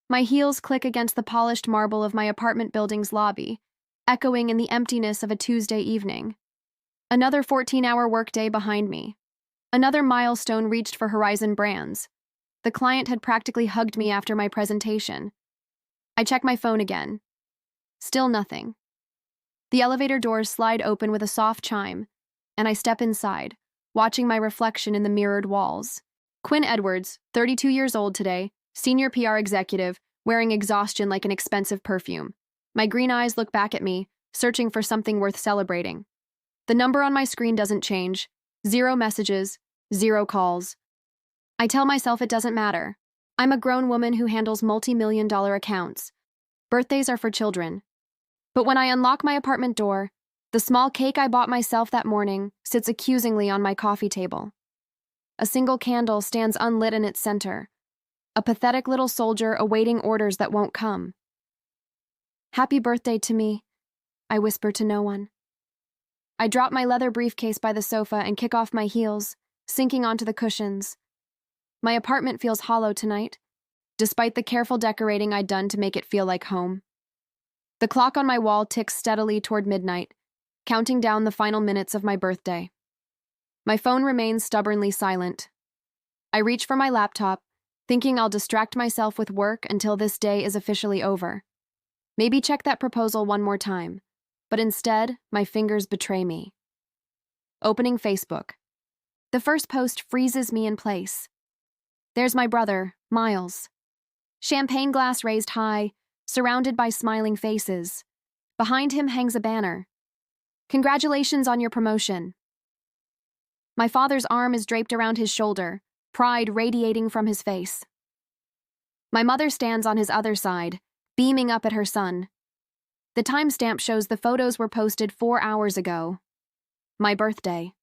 My heels click against the polished marble of my apartment building's lobby, echoing in the emptiness of a Tuesday evening. Another 14-hour workday behind me. Another milestone reached for Horizon Brands. The client had practically hugged me after my presentation. I check my phone again. Still nothing. The elevator doors slide open with a soft chime, and I step inside, watching my reflection in the mirrored walls. Quinn Edwards, 32 years old today, senior PR executive, wearing exhaustion like an expensive perfume. My green eyes look back at me, searching for something worth celebrating. The number on my screen doesn't change. 0 messages, 0 calls. I tell myself it doesn't matter. I'm a grown woman who handles multi-million-dollar accounts. Birthdays are for children. But when I unlock my apartment door, the small cake I bought myself that morning sits accusingly on my coffee table. A single candle stands unlit in its center, a pathetic little soldier awaiting orders that won't come. "Happy birthday to me," I whisper to no one. I drop my leather briefcase by the sofa and kick off my heels, sinking onto the cushions. My apartment feels hollow tonight, despite the careful decorating I'd done to make it feel like home. The clock on my wall ticks steadily toward midnight, counting down the final minutes of my birthday. My phone remains stubbornly silent. I reach for my laptop, thinking I'll distract myself with work until this day is officially over. Maybe check that proposal one more time, but instead, my fingers betray me. Opening Facebook. The first post freezes me in place. There's my brother, Miles. Champagne glass raised high, surrounded by smiling faces. Behind him hangs a banner. "Congratulations on your promotion." My father's arm is draped around his shoulder, pride radiating from his face. My mother stands on his other side, beaming up at her son. The timestamp shows the photos were posted 4 hours ago. My birthday.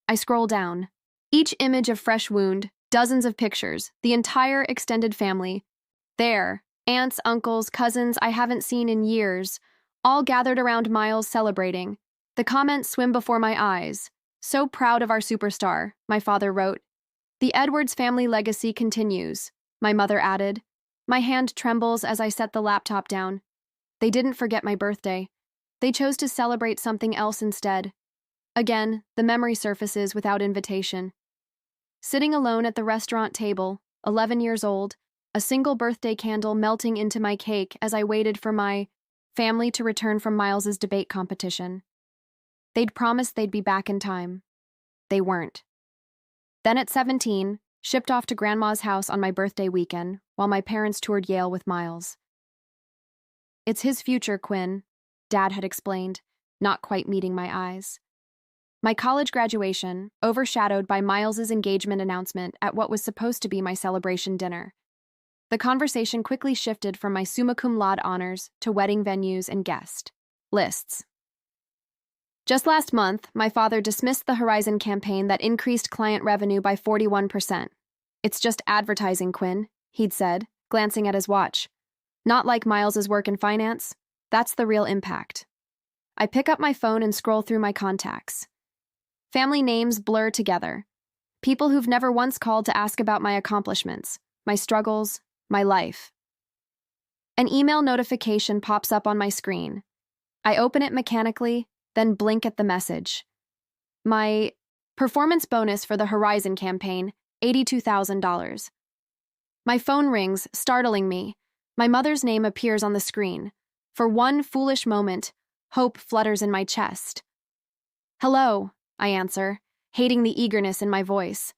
I scroll down. Each image a fresh wound, dozens of pictures, the entire extended family. There, aunts, uncles, cousins I haven't seen in years, all gathered around Miles celebrating. The comments swim before my eyes. "So proud of our superstar," my father wrote. "The Edwards family legacy continues," my mother added. My hand trembles as I set the laptop down. They didn't forget my birthday. They chose to celebrate something else instead. Again, the memory surfaces without invitation. Sitting alone at the restaurant table, 11 years old, a single birthday candle melting into my cake as I waited for my family to return from Miles's debate competition. They'd promised they'd be back in time. They weren't. Then at 17, shipped off to Grandma's house on my birthday weekend, while my parents toured Yale with Miles. "It's his future, Quinn," Dad had explained, not quite meeting my eyes. My college graduation, overshadowed by Miles's engagement announcement at what was supposed to be my celebration dinner. The conversation quickly shifted from my summa cum laude honors to wedding venues and guest lists. Just last month, my father dismissed the Horizon campaign that increased client revenue by 41%. "It's just advertising, Quinn," he'd said, glancing at his watch. "Not like Miles's work in finance. That's the real impact." I pick up my phone and scroll through my contacts. Family names blur together. People who've never once called to ask about my accomplishments, my struggles, my life. An email notification pops up on my screen. I open it mechanically, then blink at the message. My performance bonus for the Horizon campaign, $82,000. My phone rings, startling me. My mother's name appears on the screen. For one foolish moment, hope flutters in my chest. "Hello," I answer, hating the eagerness in my voice.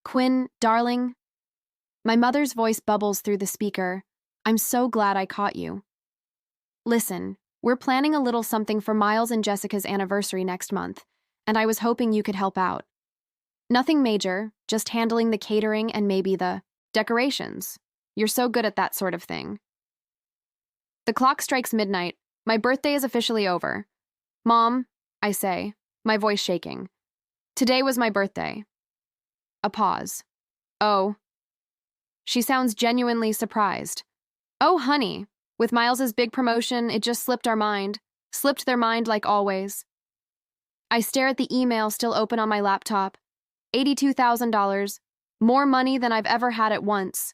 "Quinn, darling." My mother's voice bubbles through the speaker. "I'm so glad I caught you. Listen, we're planning a little something for Miles and Jessica's anniversary next month, and I was hoping you could help out. Nothing major, just handling the catering and maybe the decorations. You're so good at that sort of thing." The clock strikes midnight. My birthday is officially over. "Mom," I say, my voice shaking. "Today was my birthday." A pause. "Oh." She sounds genuinely surprised. "Oh, honey, with Miles's big promotion, it just slipped their mind like always." I stare at the email still open on my laptop. $82,000, more money than I've ever had at once.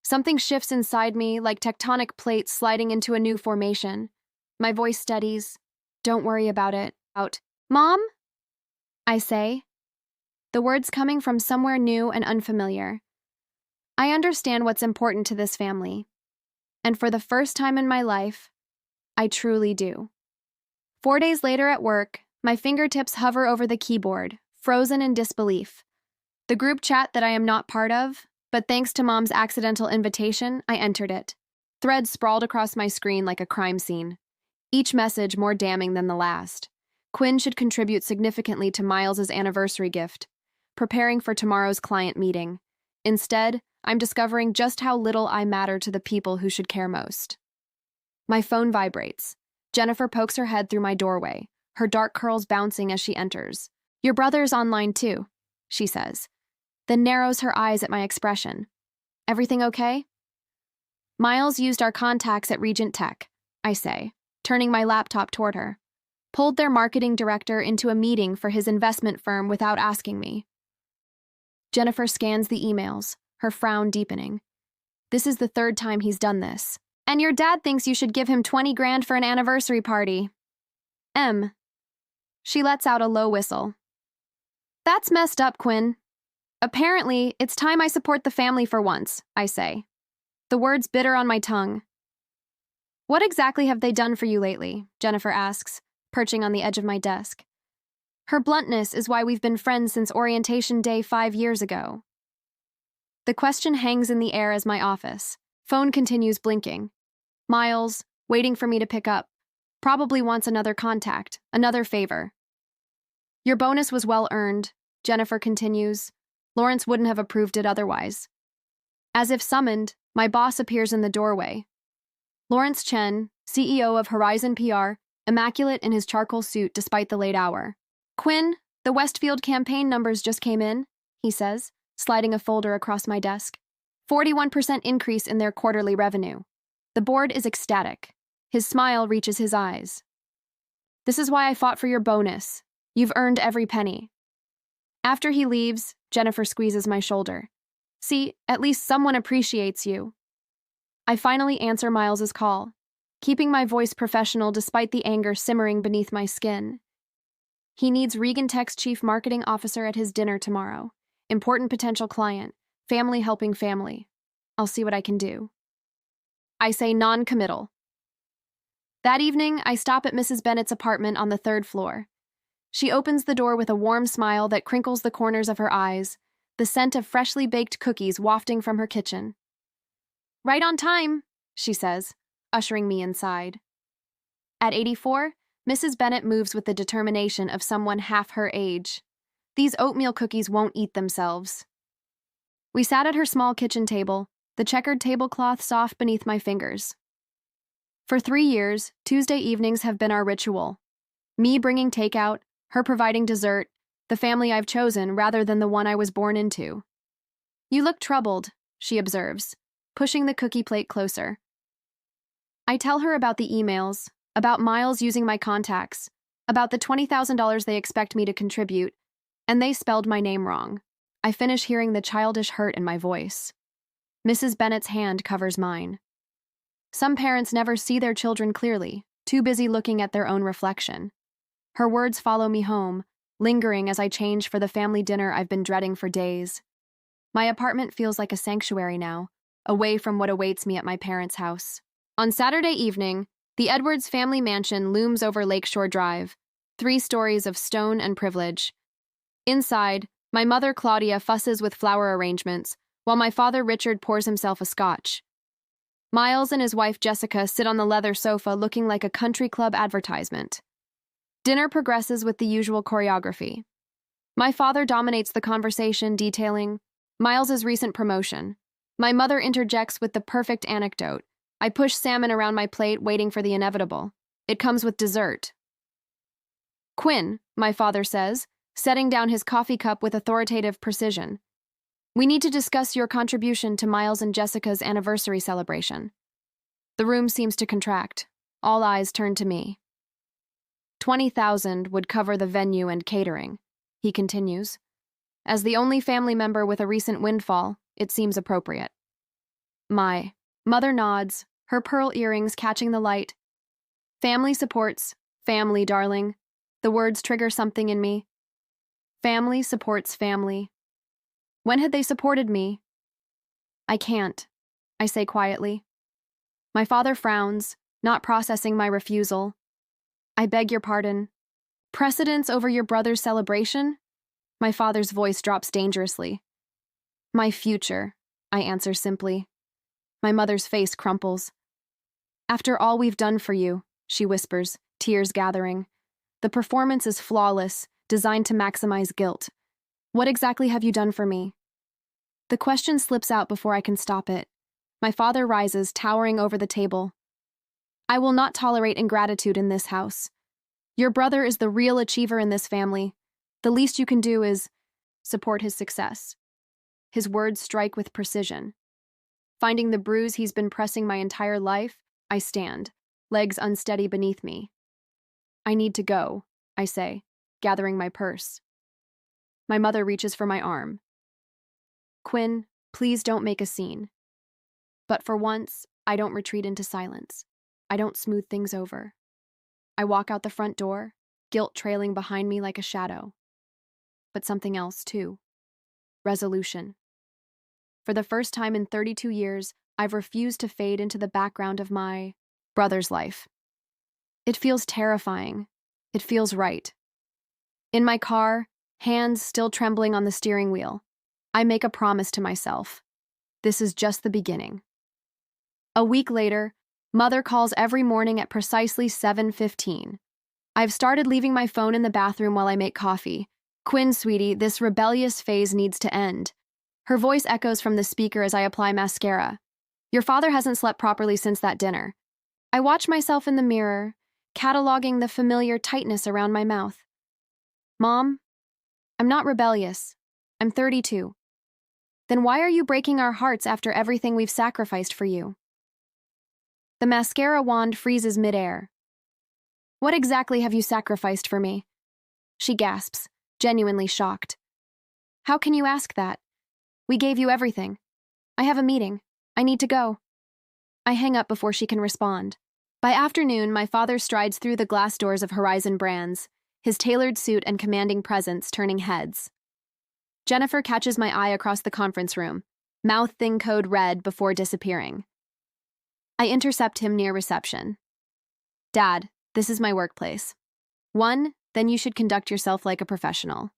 Something shifts inside me like tectonic plates sliding into a new formation. My voice steadies. Don't worry about it. Out. Mom? I say, the words coming from somewhere new and unfamiliar. I understand what's important to this family. And for the first time in my life, I truly do. 4 days later at work, my fingertips hover over the keyboard, frozen in disbelief. The group chat that I am not part of, but thanks to Mom's accidental invitation, I entered it. Threads sprawled across my screen like a crime scene, each message more damning than the last. Quinn should contribute significantly to Miles's anniversary gift, preparing for tomorrow's client meeting. Instead, I'm discovering just how little I matter to the people who should care most. My phone vibrates. Jennifer pokes her head through my doorway, her dark curls bouncing as she enters. Your brother's online too, she says, then narrows her eyes at my expression. Everything okay? Miles used our contacts at Regent Tech, I say, turning my laptop toward her. Pulled their marketing director into a meeting for his investment firm without asking me. Jennifer scans the emails, her frown deepening. This is the 3rd time he's done this. And your dad thinks you should give him 20 grand for an anniversary party. She lets out a low whistle. That's messed up, Quinn. Apparently, it's time I support the family for once, I say. The words bitter on my tongue. What exactly have they done for you lately? Jennifer asks, perching on the edge of my desk. Her bluntness is why we've been friends since orientation day 5 years ago. The question hangs in the air as my office. Phone continues blinking. Miles, waiting for me to pick up, probably wants another contact, another favor. Your bonus was well earned, Jennifer continues. Lawrence wouldn't have approved it otherwise. As if summoned, my boss appears in the doorway. Lawrence Chen, CEO of Horizon PR, immaculate in his charcoal suit despite the late hour. Quinn, the Westfield campaign numbers just came in, he says, sliding a folder across my desk. 41% increase in their quarterly revenue. The board is ecstatic. His smile reaches his eyes. This is why I fought for your bonus. You've earned every penny. After he leaves, Jennifer squeezes my shoulder. See, at least someone appreciates you. I finally answer Miles's call, keeping my voice professional despite the anger simmering beneath my skin. He needs Regan Tech's chief marketing officer at his dinner tomorrow. Important potential client. Family helping family. I'll see what I can do. I say non-committal. That evening, I stop at Mrs. Bennett's apartment on the 3rd floor. She opens the door with a warm smile that crinkles the corners of her eyes, the scent of freshly baked cookies wafting from her kitchen. Right on time, she says, ushering me inside. At 84, Mrs. Bennett moves with the determination of someone half her age. These oatmeal cookies won't eat themselves. We sat at her small kitchen table, the checkered tablecloth soft beneath my fingers. For 3 years, Tuesday evenings have been our ritual. Me bringing takeout, her providing dessert, the family I've chosen rather than the one I was born into. You look troubled, she observes, pushing the cookie plate closer. I tell her about the emails, about Miles using my contacts, about the $20,000 they expect me to contribute, and they spelled my name wrong. I finish hearing the childish hurt in my voice. Mrs. Bennett's hand covers mine. Some parents never see their children clearly, too busy looking at their own reflection. Her words follow me home, lingering as I change for the family dinner I've been dreading for days. My apartment feels like a sanctuary now, away from what awaits me at my parents' house. On Saturday evening, the Edwards family mansion looms over Lakeshore Drive, 3 stories of stone and privilege. Inside, my mother Claudia fusses with flower arrangements, while my father Richard pours himself a scotch. Miles and his wife Jessica sit on the leather sofa looking like a country club advertisement. Dinner progresses with the usual choreography. My father dominates the conversation, detailing Miles's recent promotion. My mother interjects with the perfect anecdote. I push salmon around my plate, waiting for the inevitable. It comes with dessert. Quinn, my father says, setting down his coffee cup with authoritative precision. We need to discuss your contribution to Miles and Jessica's anniversary celebration. The room seems to contract. All eyes turn to me. 20,000 would cover the venue and catering, he continues. As the only family member with a recent windfall, it seems appropriate. My mother nods, her pearl earrings catching the light. Family supports, family, darling. The words trigger something in me. Family supports family. When had they supported me? I can't, I say quietly. My father frowns, not processing my refusal. I beg your pardon. Precedence over your brother's celebration? My father's voice drops dangerously. My future, I answer simply. My mother's face crumples. After all we've done for you, she whispers, tears gathering. The performance is flawless, designed to maximize guilt. What exactly have you done for me? The question slips out before I can stop it. My father rises, towering over the table. I will not tolerate ingratitude in this house. Your brother is the real achiever in this family. The least you can do is support his success. His words strike with precision. Finding the bruise he's been pressing my entire life, I stand, legs unsteady beneath me. I need to go, I say, gathering my purse. My mother reaches for my arm. Quinn, please don't make a scene. But for once, I don't retreat into silence. I don't smooth things over. I walk out the front door, guilt trailing behind me like a shadow. But something else, too. Resolution. For the first time in 32 years, I've refused to fade into the background of my brother's life. It feels terrifying. It feels right. In my car, hands still trembling on the steering wheel, I make a promise to myself. This is just the beginning. A week later, Mother calls every morning at precisely 7:15. I've started leaving my phone in the bathroom while I make coffee. Quinn, sweetie, this rebellious phase needs to end. Her voice echoes from the speaker as I apply mascara. Your father hasn't slept properly since that dinner. I watch myself in the mirror, cataloging the familiar tightness around my mouth. Mom, I'm not rebellious. I'm 32. Then why are you breaking our hearts after everything we've sacrificed for you? The mascara wand freezes midair. What exactly have you sacrificed for me? She gasps, genuinely shocked. How can you ask that? We gave you everything. I have a meeting. I need to go. I hang up before she can respond. By afternoon, my father strides through the glass doors of Horizon Brands, his tailored suit and commanding presence turning heads. Jennifer catches my eye across the conference room, mouth thing code red before disappearing. I intercept him near reception. Dad, this is my workplace. 1, then you should conduct yourself like a professional.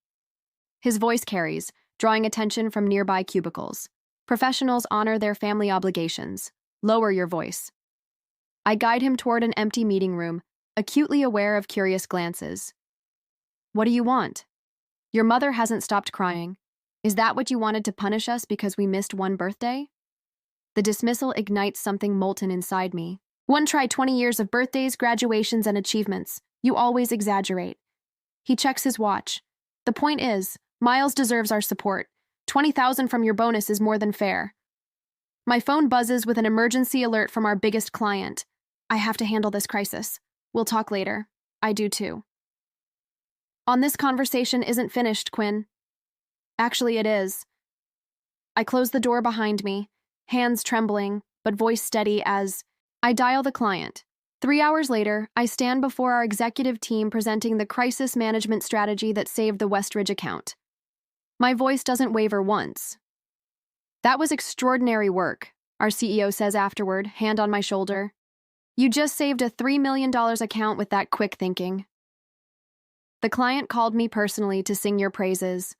His voice carries, drawing attention from nearby cubicles. Professionals honor their family obligations. Lower your voice. I guide him toward an empty meeting room, acutely aware of curious glances. What do you want? Your mother hasn't stopped crying. Is that what you wanted to punish us because we missed one birthday? The dismissal ignites something molten inside me. One tried 20 years of birthdays, graduations, and achievements. You always exaggerate. He checks his watch. The point is, Miles deserves our support. 20,000 from your bonus is more than fair. My phone buzzes with an emergency alert from our biggest client. I have to handle this crisis. We'll talk later. I do too. This conversation isn't finished, Quinn. Actually, it is. I close the door behind me, hands trembling, but voice steady as I dial the client. 3 hours later, I stand before our executive team presenting the crisis management strategy that saved the Westridge account. My voice doesn't waver once. That was extraordinary work, our CEO says afterward, hand on my shoulder. You just saved a $3 million account with that quick thinking. The client called me personally to sing your praises.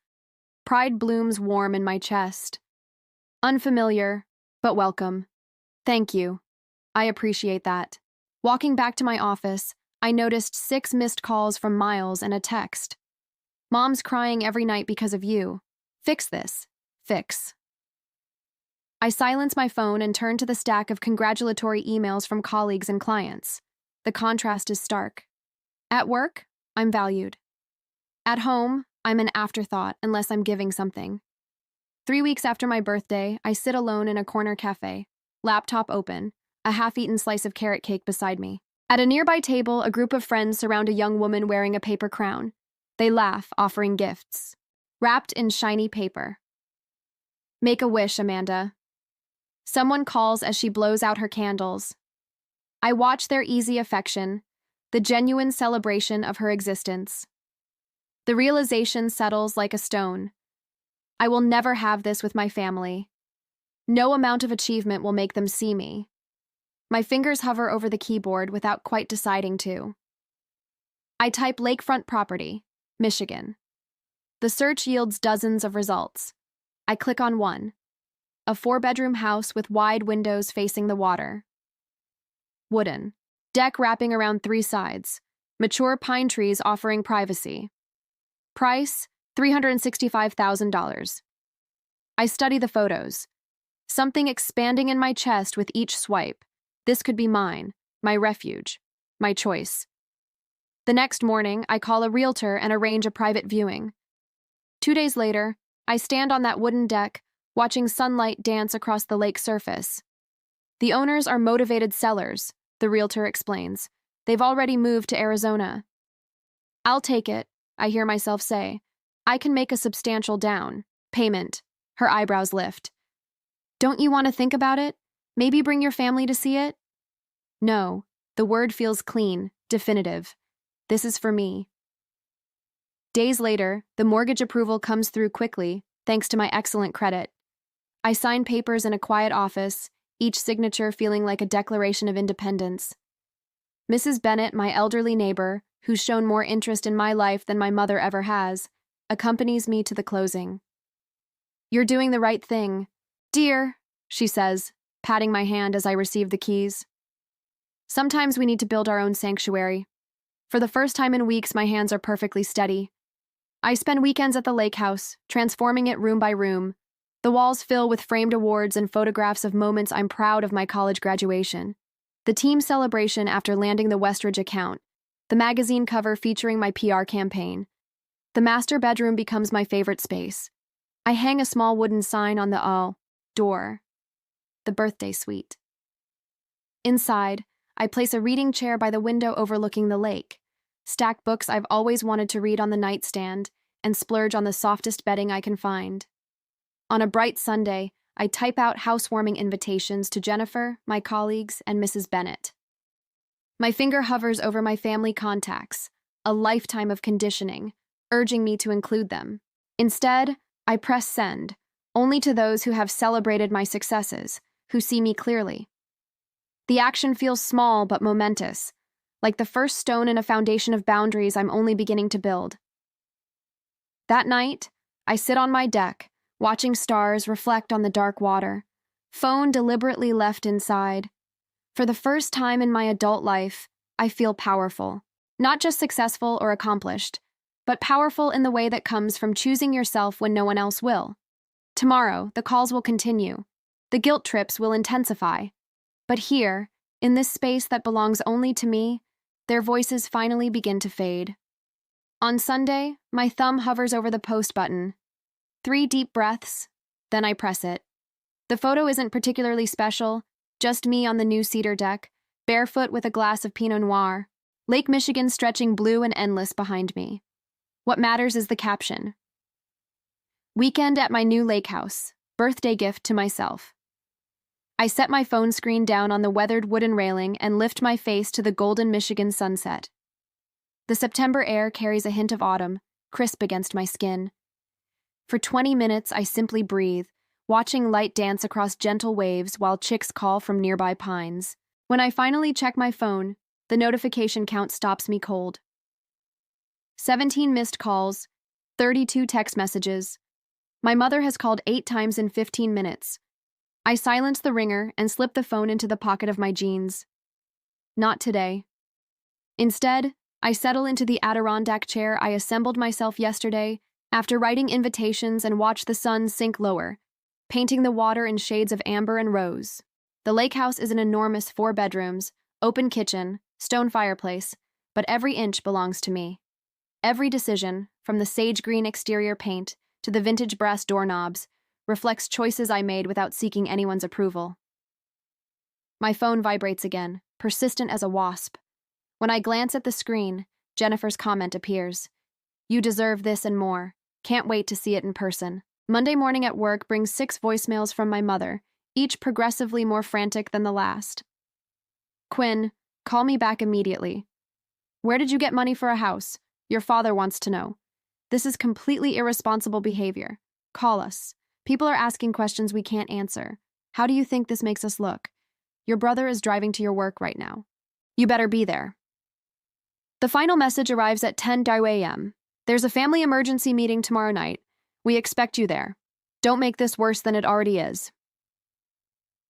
Pride blooms warm in my chest. Unfamiliar, but welcome. Thank you. I appreciate that. Walking back to my office, I noticed 6 missed calls from Miles and a text. Mom's crying every night because of you. Fix this. Fix. I silence my phone and turn to the stack of congratulatory emails from colleagues and clients. The contrast is stark. At work, I'm valued. At home, I'm an afterthought unless I'm giving something. 3 weeks after my birthday, I sit alone in a corner cafe, laptop open, a half-eaten slice of carrot cake beside me. At a nearby table, a group of friends surround a young woman wearing a paper crown. They laugh, offering gifts, wrapped in shiny paper. Make a wish, Amanda. Someone calls as she blows out her candles. I watch their easy affection, the genuine celebration of her existence. The realization settles like a stone. I will never have this with my family. No amount of achievement will make them see me. My fingers hover over the keyboard without quite deciding to. I type lakefront property, Michigan. The search yields dozens of results. I click on one. A 4-bedroom house with wide windows facing the water. Wooden. Deck wrapping around 3 sides. Mature pine trees offering privacy. Price, $365,000. I study the photos. Something expanding in my chest with each swipe. This could be mine, my refuge, my choice. The next morning, I call a realtor and arrange a private viewing. 2 days later, I stand on that wooden deck, watching sunlight dance across the lake surface. The owners are motivated sellers, the realtor explains. They've already moved to Arizona. I'll take it, I hear myself say. I can make a substantial down payment. Her eyebrows lift. Don't you want to think about it? Maybe bring your family to see it? No, the word feels clean, definitive. This is for me. Days later, the mortgage approval comes through quickly, thanks to my excellent credit. I sign papers in a quiet office, each signature feeling like a declaration of independence. Mrs. Bennett, my elderly neighbor, who's shown more interest in my life than my mother ever has, accompanies me to the closing. You're doing the right thing, dear, she says, patting my hand as I receive the keys. Sometimes we need to build our own sanctuary. For the first time in weeks, my hands are perfectly steady. I spend weekends at the lake house, transforming it room by room. The walls fill with framed awards and photographs of moments I'm proud of my college graduation. The team celebration after landing the Westridge account. The magazine cover featuring my PR campaign. The master bedroom becomes my favorite space. I hang a small wooden sign on the door. The birthday suite. Inside, I place a reading chair by the window overlooking the lake, stack books I've always wanted to read on the nightstand, and splurge on the softest bedding I can find. On a bright Sunday, I type out housewarming invitations to Jennifer, my colleagues, and Mrs. Bennett. My finger hovers over my family contacts, a lifetime of conditioning, urging me to include them. Instead, I press send, only to those who have celebrated my successes, who see me clearly. The action feels small but momentous, like the first stone in a foundation of boundaries I'm only beginning to build. That night, I sit on my deck, watching stars reflect on the dark water, phone deliberately left inside. For the first time in my adult life, I feel powerful. Not just successful or accomplished, but powerful in the way that comes from choosing yourself when no one else will. Tomorrow, the calls will continue. The guilt trips will intensify. But here, in this space that belongs only to me, their voices finally begin to fade. On Sunday, my thumb hovers over the post button. 3 deep breaths, then I press it. The photo isn't particularly special, just me on the new cedar deck, barefoot with a glass of Pinot Noir, Lake Michigan stretching blue and endless behind me. What matters is the caption. Weekend at my new lake house, birthday gift to myself. I set my phone screen down on the weathered wooden railing and lift my face to the golden Michigan sunset. The September air carries a hint of autumn, crisp against my skin. For 20 minutes, I simply breathe, watching light dance across gentle waves while chicks call from nearby pines. When I finally check my phone, the notification count stops me cold. 17 missed calls, 32 text messages. My mother has called 8 times in 15 minutes. I silence the ringer and slip the phone into the pocket of my jeans. Not today. Instead, I settle into the Adirondack chair I assembled myself yesterday after writing invitations and watch the sun sink lower, painting the water in shades of amber and rose. The lake house is an enormous 4 bedrooms, open kitchen, stone fireplace, but every inch belongs to me. Every decision, from the sage green exterior paint to the vintage brass doorknobs, reflects choices I made without seeking anyone's approval. My phone vibrates again, persistent as a wasp. When I glance at the screen, Jennifer's comment appears. You deserve this and more. Can't wait to see it in person. Monday morning at work brings 6 voicemails from my mother, each progressively more frantic than the last. Quinn, call me back immediately. Where did you get money for a house? Your father wants to know. This is completely irresponsible behavior. Call us. People are asking questions we can't answer. How do you think this makes us look? Your brother is driving to your work right now. You better be there. The final message arrives at 10 a.m. There's a family emergency meeting tomorrow night. We expect you there. Don't make this worse than it already is.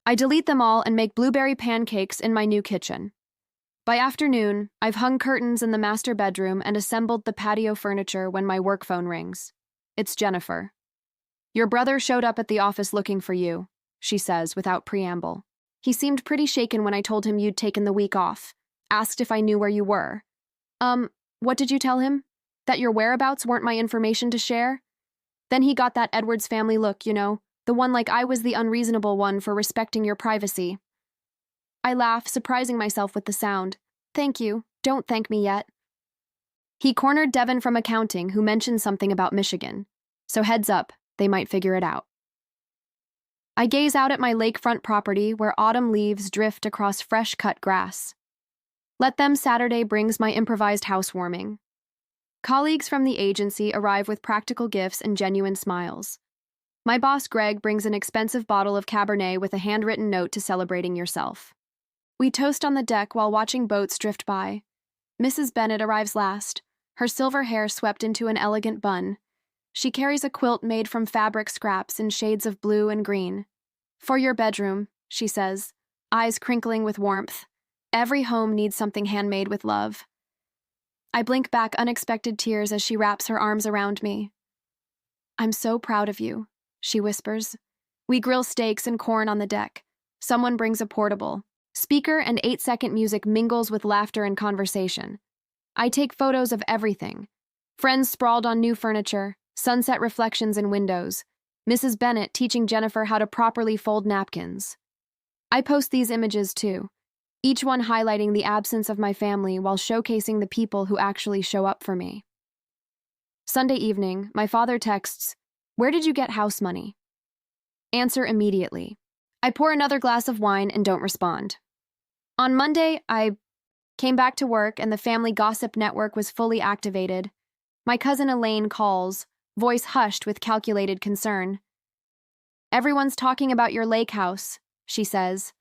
I delete them all and make blueberry pancakes in my new kitchen. By afternoon, I've hung curtains in the master bedroom and assembled the patio furniture when my work phone rings. It's Jennifer. Your brother showed up at the office looking for you, she says without preamble. He seemed pretty shaken when I told him you'd taken the week off, asked if I knew where you were. What did you tell him? That your whereabouts weren't my information to share? Then he got that Edwards family look, the one like I was the unreasonable one for respecting your privacy. I laugh, surprising myself with the sound. Thank you. Don't thank me yet. He cornered Devin from accounting, who mentioned something about Michigan. So heads up, they might figure it out. I gaze out at my lakefront property where autumn leaves drift across fresh-cut grass. Let Them Saturday brings my improvised housewarming. Colleagues from the agency arrive with practical gifts and genuine smiles. My boss, Greg, brings an expensive bottle of Cabernet with a handwritten note to celebrating yourself. We toast on the deck while watching boats drift by. Mrs. Bennett arrives last, her silver hair swept into an elegant bun. She carries a quilt made from fabric scraps in shades of blue and green. For your bedroom, she says, eyes crinkling with warmth. Every home needs something handmade with love. I blink back unexpected tears as she wraps her arms around me. I'm so proud of you, she whispers. We grill steaks and corn on the deck. Someone brings a portable. Speaker and 8-second music mingles with laughter and conversation. I take photos of everything. Friends sprawled on new furniture, sunset reflections in windows, Mrs. Bennett teaching Jennifer how to properly fold napkins. I post these images too, each one highlighting the absence of my family while showcasing the people who actually show up for me. Sunday evening, my father texts, "Where did you get house money?" Answer immediately. I pour another glass of wine and don't respond. On Monday, I came back to work and the family gossip network was fully activated. My cousin Elaine calls, voice hushed with calculated concern. "Everyone's talking about your lake house," she says.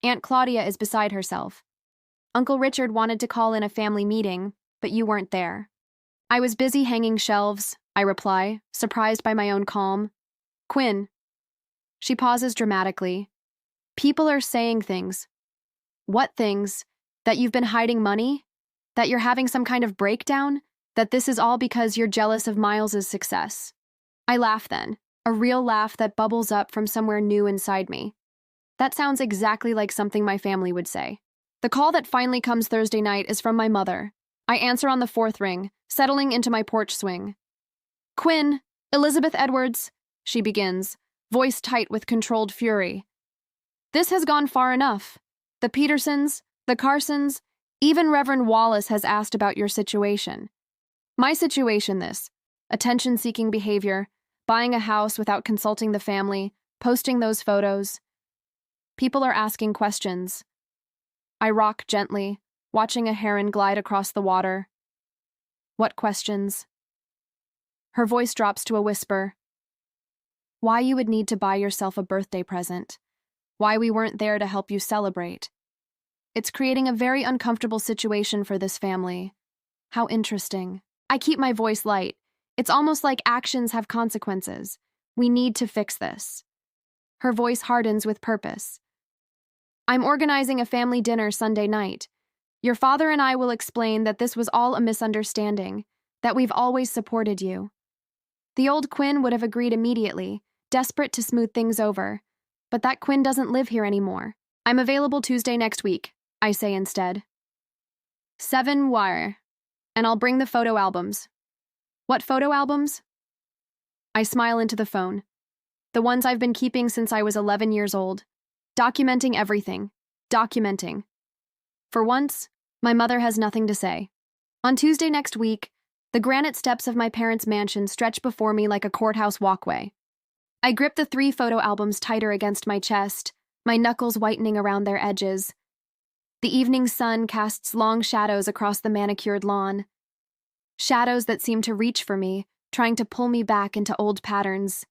Aunt Claudia is beside herself. "Uncle Richard wanted to call in a family meeting, but you weren't there." "I was busy hanging shelves," I reply, surprised by my own calm. "Quinn." She pauses dramatically. "People are saying things." "What things? That you've been hiding money? That you're having some kind of breakdown? That this is all because you're jealous of Miles's success?" I laugh then, a real laugh that bubbles up from somewhere new inside me. That sounds exactly like something my family would say. The call that finally comes Thursday night is from my mother. I answer on the 4th ring, settling into my porch swing. "Quinn, Elizabeth Edwards," she begins, voice tight with controlled fury. "This has gone far enough. The Petersons, the Carsons, even Reverend Wallace has asked about your situation. My situation this, attention-seeking behavior, buying a house without consulting the family, posting those photos. People are asking questions." I rock gently, watching a heron glide across the water. "What questions?" Her voice drops to a whisper. "Why you would need to buy yourself a birthday present. Why we weren't there to help you celebrate. It's creating a very uncomfortable situation for this family. How interesting." I keep my voice light. It's almost like actions have consequences. We need to fix this. Her voice hardens with purpose. "I'm organizing a family dinner Sunday night. Your father and I will explain that this was all a misunderstanding, that we've always supported you." The old Quinn would have agreed immediately, desperate to smooth things over. But that Quinn doesn't live here anymore. "I'm available Tuesday next week," I say instead. 7 wire. "And I'll bring the photo albums." "What photo albums?" I smile into the phone. "The ones I've been keeping since I was 11 years old. Documenting everything. Documenting." For once, my mother has nothing to say. On Tuesday next week, the granite steps of my parents' mansion stretch before me like a courthouse walkway. I grip the 3 photo albums tighter against my chest, my knuckles whitening around their edges. The evening sun casts long shadows across the manicured lawn. Shadows that seem to reach for me, trying to pull me back into old patterns.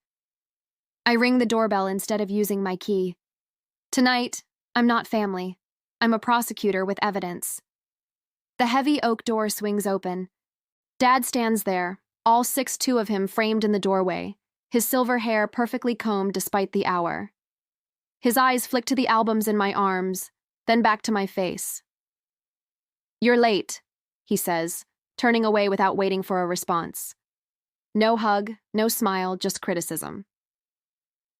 I ring the doorbell instead of using my key. Tonight, I'm not family. I'm a prosecutor with evidence. The heavy oak door swings open. Dad stands there, all 6'2" of him framed in the doorway, his silver hair perfectly combed despite the hour. His eyes flick to the albums in my arms, then back to my face. "You're late," he says, turning away without waiting for a response. No hug, no smile, just criticism.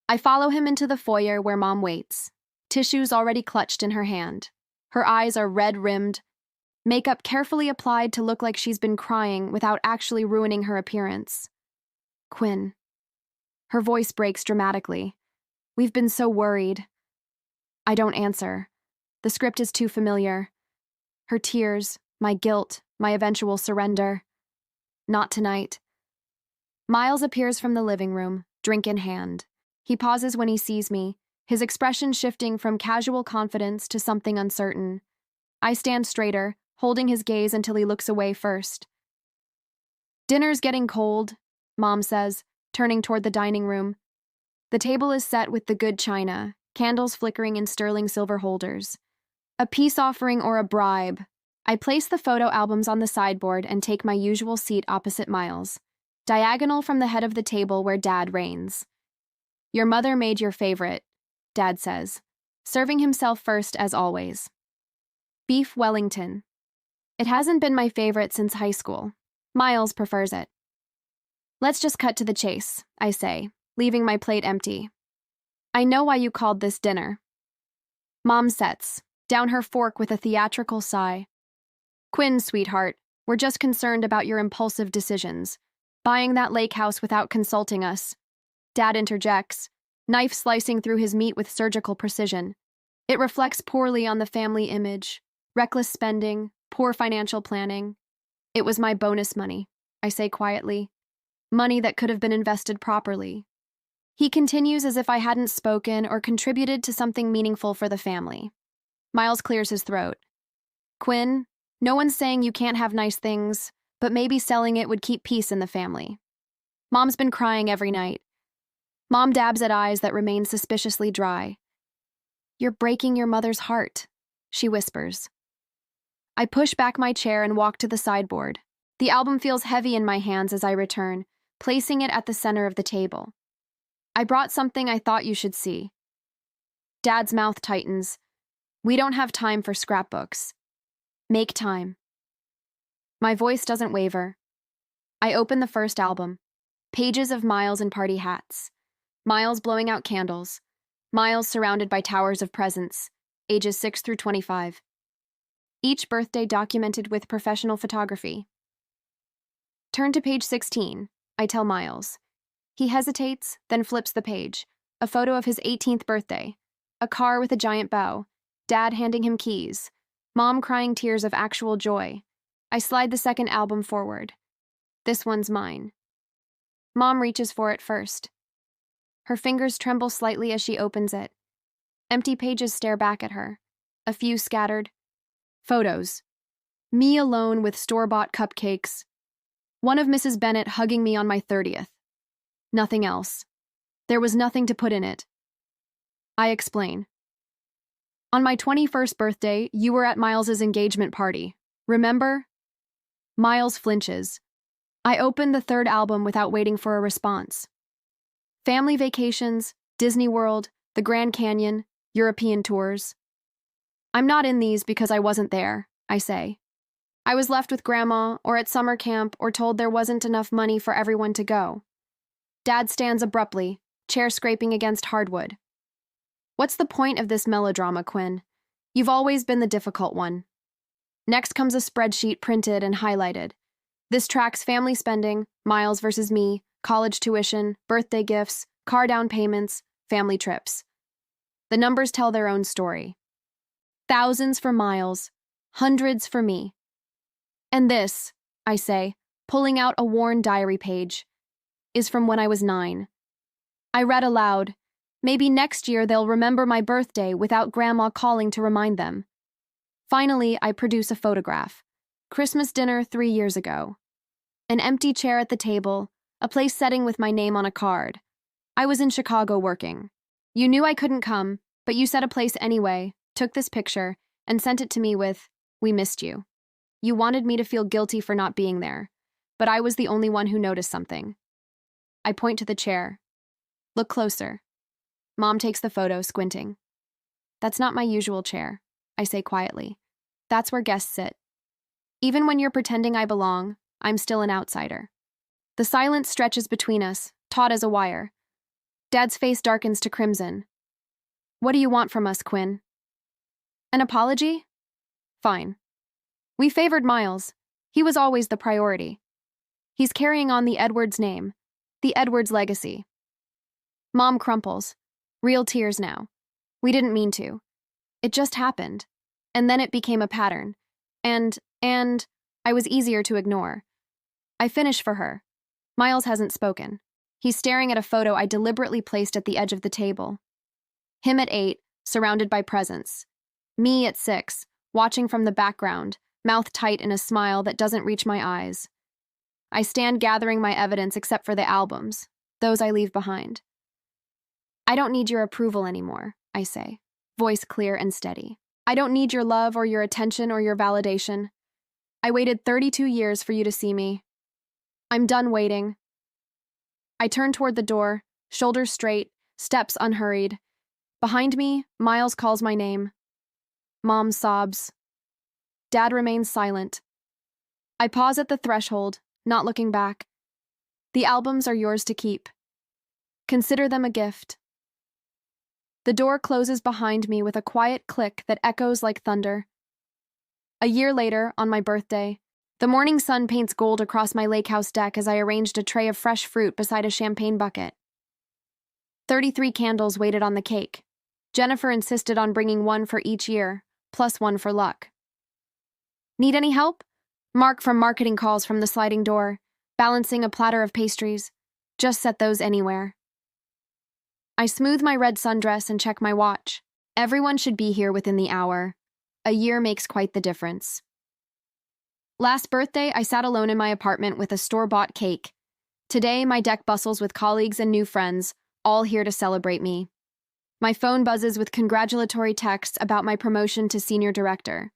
I follow him into the foyer where Mom waits, tissues already clutched in her hand. Her eyes are red-rimmed, makeup carefully applied to look like she's been crying without actually ruining her appearance. "Quinn." Her voice breaks dramatically. "We've been so worried." I don't answer. The script is too familiar. Her tears, my guilt, my eventual surrender. Not tonight. Miles appears from the living room, drink in hand. He pauses when he sees me, his expression shifting from casual confidence to something uncertain. I stand straighter, holding his gaze until he looks away first. "Dinner's getting cold," Mom says, turning toward the dining room. The table is set with the good china, candles flickering in sterling silver holders. A peace offering or a bribe. I place the photo albums on the sideboard and take my usual seat opposite Miles, diagonal from the head of the table where Dad reigns. "Your mother made your favorite," Dad says, serving himself first as always. "Beef Wellington. It hasn't been my favorite since high school. Miles prefers it." "Let's just cut to the chase," I say, leaving my plate empty. "I know why you called this dinner." Mom sets, down her fork with a theatrical sigh. "Quinn, sweetheart, we're just concerned about your impulsive decisions. Buying that lake house without consulting us." Dad interjects, knife slicing through his meat with surgical precision. It reflects poorly on the family image. Reckless spending, poor financial planning. "It was my bonus money," I say quietly. "Money that could have been invested properly." He continues as if I hadn't spoken or contributed to something meaningful for the family. Miles clears his throat. "Quinn, no one's saying you can't have nice things, but maybe selling it would keep peace in the family." Mom's been crying every night. Mom dabs at eyes that remain suspiciously dry. "You're breaking your mother's heart," she whispers. I push back my chair and walk to the sideboard. The album feels heavy in my hands as I return, placing it at the center of the table. "I brought something I thought you should see." Dad's mouth tightens. "We don't have time for scrapbooks." "Make time." My voice doesn't waver. I open the first album. Pages of Miles in party hats. Miles blowing out candles. Miles surrounded by towers of presents, ages 6 through 25. Each birthday documented with professional photography. "Turn to page 16, I tell Miles. He hesitates, then flips the page. A photo of his 18th birthday. A car with a giant bow. Dad handing him keys. Mom crying tears of actual joy. I slide the second album forward. This one's mine. Mom reaches for it first. Her fingers tremble slightly as she opens it. Empty pages stare back at her. A few scattered. Photos. Me alone with store-bought cupcakes. One of Mrs. Bennet hugging me on my 30th. Nothing else. There was nothing to put in it. I explain. "On my 21st birthday, you were at Miles's engagement party. Remember?" Miles flinches. I open the third album without waiting for a response. Family vacations, Disney World, the Grand Canyon, European tours. "I'm not in these because I wasn't there," I say. "I was left with Grandma, or at summer camp, or told there wasn't enough money for everyone to go." Dad stands abruptly, chair scraping against hardwood. "What's the point of this melodrama, Quinn? You've always been the difficult one." Next comes a spreadsheet printed and highlighted. This tracks family spending, Miles versus me, college tuition, birthday gifts, car down payments, family trips. The numbers tell their own story. Thousands for Miles, hundreds for me. "And this," I say, pulling out a worn diary page, "is from when I was 9. I read aloud. Maybe next year they'll remember my birthday without Grandma calling to remind them. Finally, I produce a photograph. Christmas dinner 3 years ago. An empty chair at the table, a place setting with my name on a card. I was in Chicago working. You knew I couldn't come, but you set a place anyway, took this picture, and sent it to me with, "We missed you." You wanted me to feel guilty for not being there, but I was the only one who noticed something. I point to the chair. Look closer. Mom takes the photo, squinting. That's not my usual chair, I say quietly. That's where guests sit. Even when you're pretending I belong, I'm still an outsider. The silence stretches between us, taut as a wire. Dad's face darkens to crimson. What do you want from us, Quinn? An apology? Fine. We favored Miles. He was always the priority. He's carrying on the Edwards name, the Edwards legacy. Mom crumples. Real tears now. We didn't mean to. It just happened. And then it became a pattern. And I was easier to ignore. I finish for her. Miles hasn't spoken. He's staring at a photo I deliberately placed at the edge of the table. Him at 8, surrounded by presents. Me at 6, watching from the background, mouth tight in a smile that doesn't reach my eyes. I stand gathering my evidence except for the albums, those I leave behind. I don't need your approval anymore, I say, voice clear and steady. I don't need your love or your attention or your validation. I waited 32 years for you to see me. I'm done waiting. I turn toward the door, shoulders straight, steps unhurried. Behind me, Miles calls my name. Mom sobs. Dad remains silent. I pause at the threshold, not looking back. The albums are yours to keep. Consider them a gift. The door closes behind me with a quiet click that echoes like thunder. A year later, on my birthday, the morning sun paints gold across my lake house deck as I arranged a tray of fresh fruit beside a champagne bucket. 33 candles waited on the cake. Jennifer insisted on bringing one for each year, plus one for luck. Need any help? Mark from marketing calls from the sliding door, balancing a platter of pastries. Just set those anywhere. I smooth my red sundress and check my watch. Everyone should be here within the hour. A year makes quite the difference. Last birthday, I sat alone in my apartment with a store-bought cake. Today, my deck bustles with colleagues and new friends, all here to celebrate me. My phone buzzes with congratulatory texts about my promotion to senior director.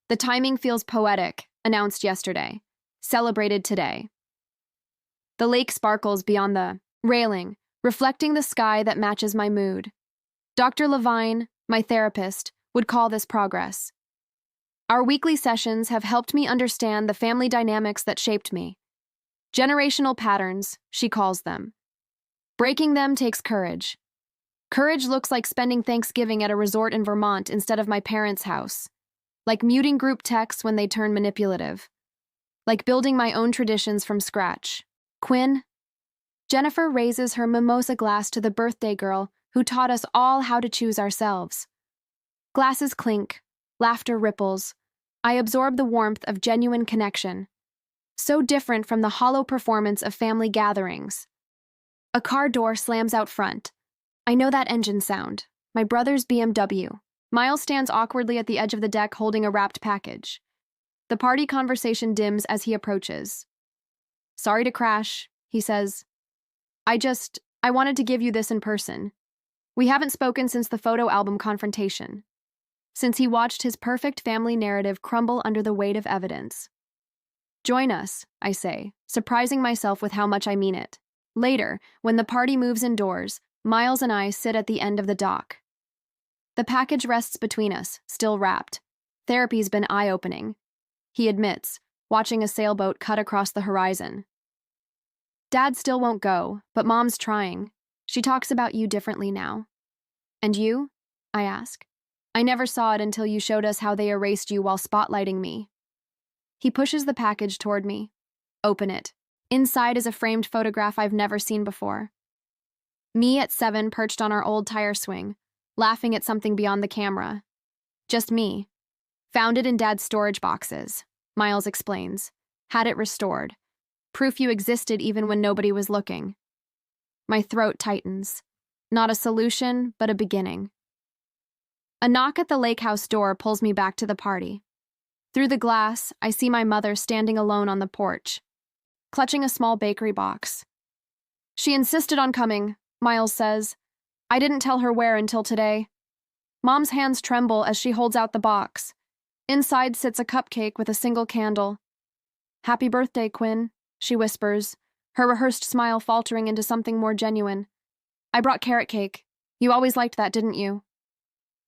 The timing feels poetic, announced yesterday. Celebrated today. The lake sparkles beyond the railing, reflecting the sky that matches my mood. Dr. Levine, my therapist, would call this progress. Our weekly sessions have helped me understand the family dynamics that shaped me. Generational patterns, she calls them. Breaking them takes courage. Courage looks like spending Thanksgiving at a resort in Vermont instead of my parents' house. Like muting group texts when they turn manipulative. Like building my own traditions from scratch. Quinn? Jennifer raises her mimosa glass to the birthday girl who taught us all how to choose ourselves. Glasses clink, laughter ripples. I absorb the warmth of genuine connection. So different from the hollow performance of family gatherings. A car door slams out front. I know that engine sound. My brother's BMW. Miles stands awkwardly at the edge of the deck holding a wrapped package. The party conversation dims as he approaches. Sorry to crash, he says. I wanted to give you this in person. We haven't spoken since the photo album confrontation. Since he watched his perfect family narrative crumble under the weight of evidence. Join us, I say, surprising myself with how much I mean it. Later, when the party moves indoors, Miles and I sit at the end of the dock. The package rests between us, still wrapped. Therapy's been eye-opening. He admits, watching a sailboat cut across the horizon. Dad still won't go, but Mom's trying. She talks about you differently now. And you? I ask. I never saw it until you showed us how they erased you while spotlighting me. He pushes the package toward me. Open it. Inside is a framed photograph I've never seen before. Me at 7 perched on our old tire swing, laughing at something beyond the camera. Just me. Found it in Dad's storage boxes, Miles explains. Had it restored. Proof you existed even when nobody was looking. My throat tightens. Not a solution, but a beginning. A knock at the lake house door pulls me back to the party. Through the glass, I see my mother standing alone on the porch, clutching a small bakery box. She insisted on coming, Miles says. I didn't tell her where until today. Mom's hands tremble as she holds out the box. Inside sits a cupcake with a single candle. Happy birthday, Quinn, she whispers, her rehearsed smile faltering into something more genuine. I brought carrot cake. You always liked that, didn't you?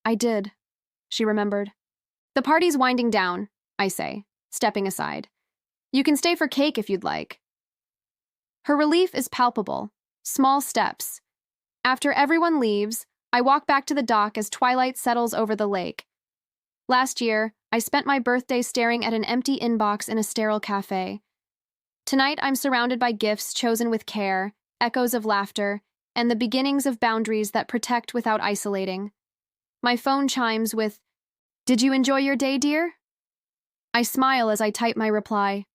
I did, she remembered. The party's winding down, I say, stepping aside. You can stay for cake if you'd like. Her relief is palpable. Small steps. After everyone leaves, I walk back to the dock as twilight settles over the lake. Last year, I spent my birthday staring at an empty inbox in a sterile cafe. Tonight, I'm surrounded by gifts chosen with care, echoes of laughter, and the beginnings of boundaries that protect without isolating. My phone chimes with, "Did you enjoy your day, dear?" I smile as I type my reply.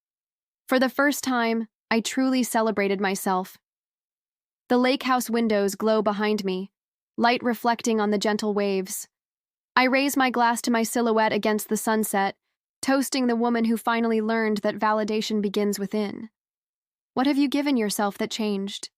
For the first time, I truly celebrated myself. The lake house windows glow behind me, light reflecting on the gentle waves. I raise my glass to my silhouette against the sunset, toasting the woman who finally learned that validation begins within. What have you given yourself that changed?